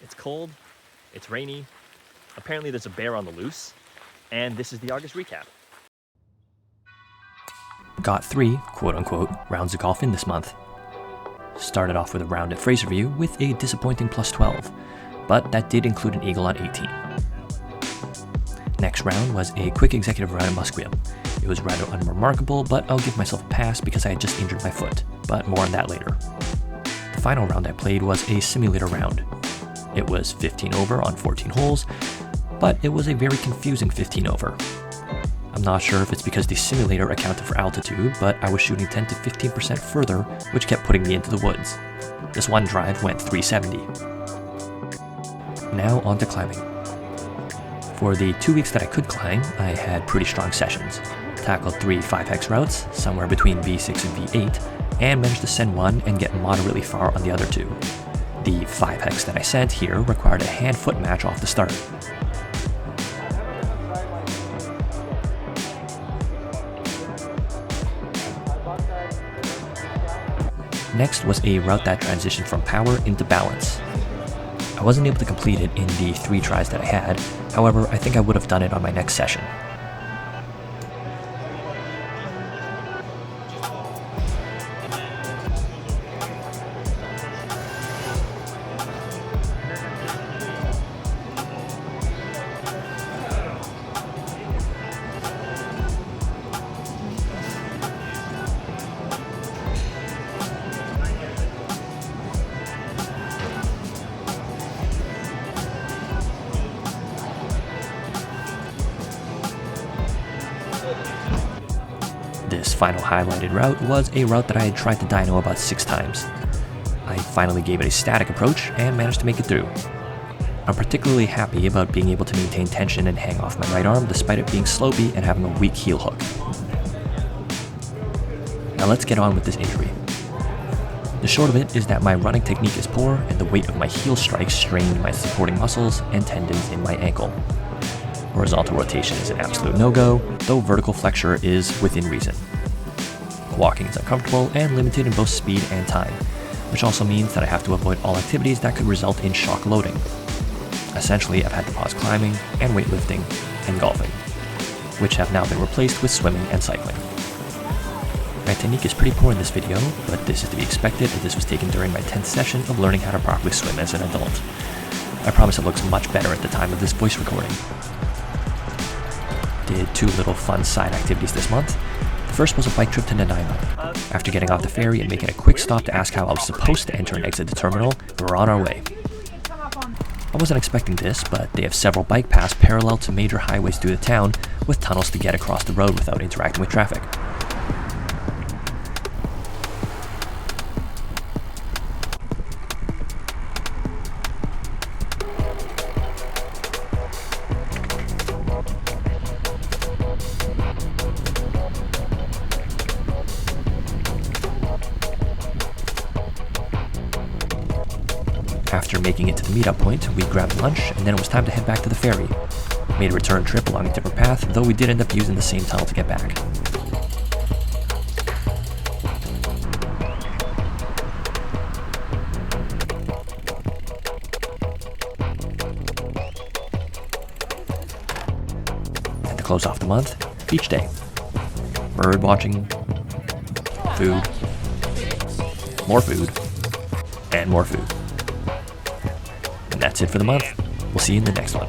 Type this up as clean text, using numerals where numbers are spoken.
It's cold, it's rainy, apparently there's a bear on the loose, and this is the August recap. Got 3, quote-unquote, rounds of golf in this month. Started off with a round at Fraserview with a disappointing plus 12, but that did include an eagle on 18. Next round was a quick executive round at Musqueam. It was rather unremarkable, but I'll give myself a pass because I had just injured my foot, but more on that later. The final round I played was a simulator round. It was 15 over on 14 holes, but it was a very confusing 15 over. I'm not sure if it's because the simulator accounted for altitude, but I was shooting 10 to 15% further, which kept putting me into the woods. This one drive went 370. Now on to climbing. For the 2 weeks that I could climb, I had pretty strong sessions. Tackled 3 5-hex routes, somewhere between V6 and V8, and managed to send one and get moderately far on the other 2. The 5-hex that I sent here required a hand-foot match off the start. Next was a route that transitioned from power into balance. I wasn't able to complete it in the 3 tries that I had, however, I think I would have done it on my next session. This final highlighted route was a route that I had tried to dyno about 6 times. I finally gave it a static approach and managed to make it through. I'm particularly happy about being able to maintain tension and hang off my right arm despite it being slopey and having a weak heel hook. Now let's get on with this injury. The short of it is that my running technique is poor and the weight of my heel strikes strained my supporting muscles and tendons in my ankle. Horizontal rotation is an absolute no-go, though vertical flexure is within reason. Walking is uncomfortable and limited in both speed and time, which also means that I have to avoid all activities that could result in shock loading. Essentially, I've had to pause climbing and weightlifting and golfing, which have now been replaced with swimming and cycling. My technique is pretty poor in this video, but this is to be expected as this was taken during my 10th session of learning how to properly swim as an adult. I promise it looks much better at the time of this voice recording. Did 2 little fun side activities this month. The first was a bike trip to Nanaimo. After getting off the ferry and making a quick stop to ask how I was supposed to enter and exit the terminal, we were on our way. I wasn't expecting this, but they have several bike paths parallel to major highways through the town, with tunnels to get across the road without interacting with traffic. After making it to the meetup point, we grabbed lunch, and then it was time to head back to the ferry. Made a return trip along a different path, though we did end up using the same tunnel to get back. And to close off the month, beach day. Bird watching, food, more food, and more food. And that's it for the month. We'll see you in the next one.